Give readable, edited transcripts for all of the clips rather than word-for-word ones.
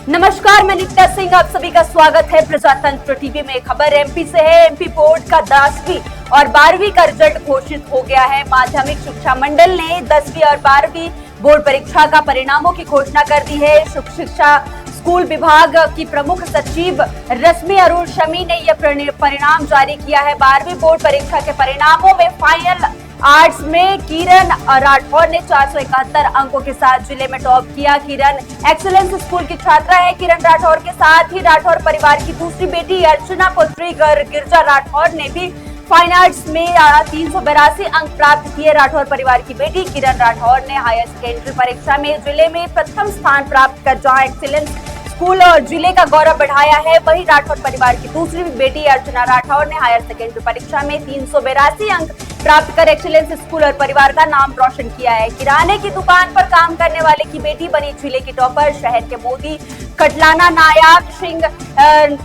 नमस्कार, मैं नित्या सिंह, आप सभी का स्वागत है प्रजातंत्र टीवी में। खबर एमपी से है। एमपी बोर्ड का 10वीं और 12वीं का रिजल्ट घोषित हो गया है। माध्यमिक शिक्षा मंडल ने 10वीं और 12वीं बोर्ड परीक्षा का परिणामों की घोषणा कर दी है। शिक्षा स्कूल विभाग की प्रमुख सचिव रश्मि अरुण शमी ने यह परिणाम जारी किया है। 12वीं बोर्ड परीक्षा के परिणामों में फाइनल आर्ट्स में किरण राठौर ने 471 अंकों के साथ जिले में टॉप किया। किरण एक्सीलेंस स्कूल की छात्रा है। किरण राठौर के साथ ही राठौर परिवार की दूसरी बेटी अर्चना पुत्री गिरजा राठौर ने भी फाइन आर्ट्स में 382 अंक प्राप्त किए। राठौर परिवार की बेटी किरण राठौर ने हायर सेकेंडरी परीक्षा में जिले में प्रथम स्थान प्राप्त कर जहां एक्सीलेंस स्कूल और जिले का गौरव बढ़ाया है, वहीं राठौर परिवार की दूसरी बेटी अर्चना राठौर ने हायर सेकेंडरी परीक्षा में 382 अंक प्राप्त कर एक्सीलेंस स्कूल और परिवार का नाम रोशन किया है। किराने की दुकान पर काम करने वाले की बेटी बनी जिले की टॉपर। शहर के मोदी कटलाना नायाब सिंह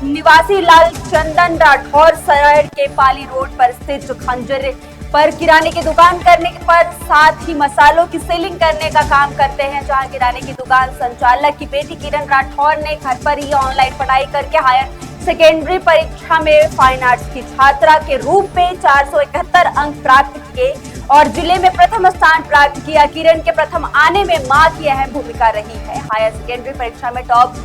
निवासी लाल चंदन राठौर शहर के पाली रोड पर स्थित खंजर पर किराने की दुकान करने पर साथ ही मसालों की सेलिंग करने का काम करते हैं। जहां किराने की दुकान संचालक की बेटी किरण राठौर ने घर पर ही ऑनलाइन पढ़ाई करके हायर सेकेंडरी परीक्षा में फाइन आर्ट्स की छात्रा के रूप में 471 अंक प्राप्त किए और जिले में प्रथम स्थान प्राप्त किया। किरण के प्रथम आने में मां की अहम भूमिका रही है। हायर सेकेंडरी परीक्षा में टॉप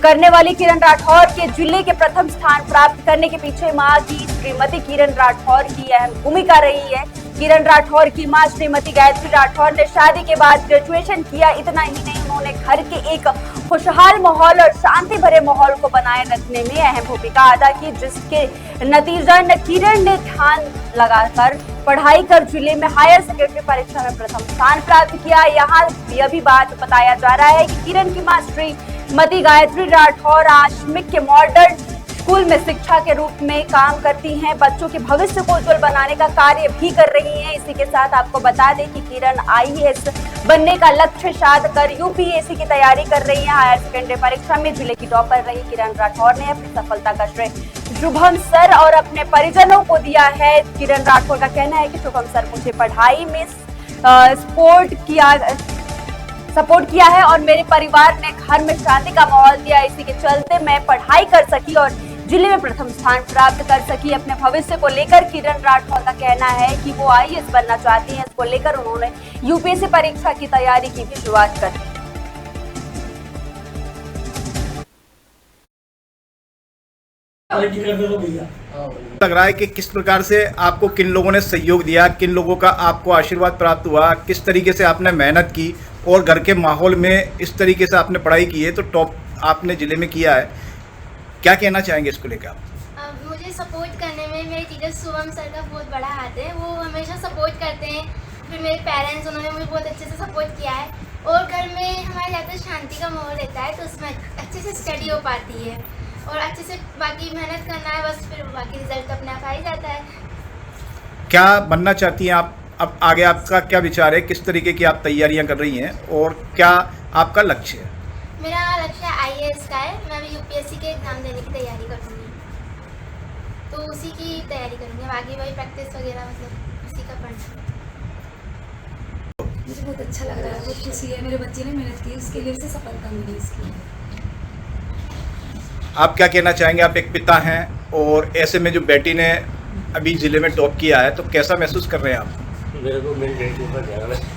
करने वाली किरण राठौर के जिले के प्रथम स्थान प्राप्त करने के पीछे मां की श्रीमती किरण राठौर की अहम भूमिका रही है। किरण राठौर की मां श्रीमती गायत्री राठौर ने शादी के बाद ग्रेजुएशन किया। इतना ही नहीं, उन्होंने घर के एक खुशहाल माहौल और शांति भरे माहौल को बनाए रखने में अहम भूमिका अदा की, जिसके नतीजन किरण ने ध्यान लगाकर पढ़ाई कर जिले में हायर सेकेंडरी परीक्षा में प्रथम स्थान प्राप्त किया। यहाँ यह भी बात बताया जा रहा है कि किरण की मां श्रीमती गायत्री राठौर आश्रमिक के मॉडर्न स्कूल में शिक्षा के रूप में काम करती हैं। बच्चों के भविष्य को उज्जवल बनाने का कार्य भी कर रही हैं। इसी के साथ आपको बता दें कि किरण आईएएस बनने का लक्ष्य साध कर यूपीएससी की तैयारी कर रही है। हायर सेकेंडरी परीक्षा में जिले की टॉपर रही किरण राठौर ने अपनी सफलता का श्रेय शुभम सर और अपने परिजनों को दिया है। किरण राठौर का कहना है कि शुभम सर मुझे पढ़ाई में सपोर्ट किया है और मेरे परिवार ने घर में शांति का माहौल दिया। इसी के चलते मैं पढ़ाई कर सकी और जिले में प्रथम स्थान प्राप्त कर सकी। अपने भविष्य को लेकर किरण राठौर का कहना है कि वो आईएएस बनना चाहती हैं। इसको लेकर उन्होंने यूपीएससी परीक्षा की तैयारी की भी शुरुआत कर दी। लग रहा है कि किस प्रकार से आपको किन लोगों ने सहयोग दिया, किन लोगों का आपको आशीर्वाद प्राप्त हुआ, किस तरीके से आपने मेहनत की और घर के माहौल में इस तरीके से आपने पढ़ाई की है तो टॉप आपने जिले में किया है, क्या कहना चाहेंगे इसको लेकर आप? मुझे सपोर्ट करने में मेरे टीचर शुभम सर का बहुत बड़ा हाथ है। वो हमेशा सपोर्ट करते हैं। फिर मेरे पेरेंट्स, उन्होंने मुझे बहुत अच्छे से सपोर्ट किया है और घर में हमारे ज़्यादा शांति का माहौल रहता है तो उसमें अच्छे से स्टडी हो पाती है और अच्छे से बाकी मेहनत करना है, बस फिर बाकी रिजल्ट अपने आप आ ही जाता है। क्या बनना चाहती हैं आप? अब आगे आपका क्या विचार है, किस तरीके की आप तैयारियां कर रही हैं और क्या आपका लक्ष्य है? मेरा लक्ष्य आईएएस का है। मैं अभी यूपीएससी के एग्ज़ाम देने की तैयारी करूँगी तो उसी की तैयारी करूँगी। आगे वही प्रैक्टिस वगैरह मतलब उसी का पढ़ना। मुझे बहुत अच्छा लग रहा है, बहुत खुशी है। मेरे बच्चे ने मेहनत की, उसके लिए उसे सफलता मिली। इसकी आप क्या कहना चाहेंगे? आप एक पिता हैं और ऐसे में जो बेटी ने अभी जिले में टॉप किया है तो कैसा महसूस कर रहे हैं आप? मेरे को मेरी बेटी पर ध्यान है।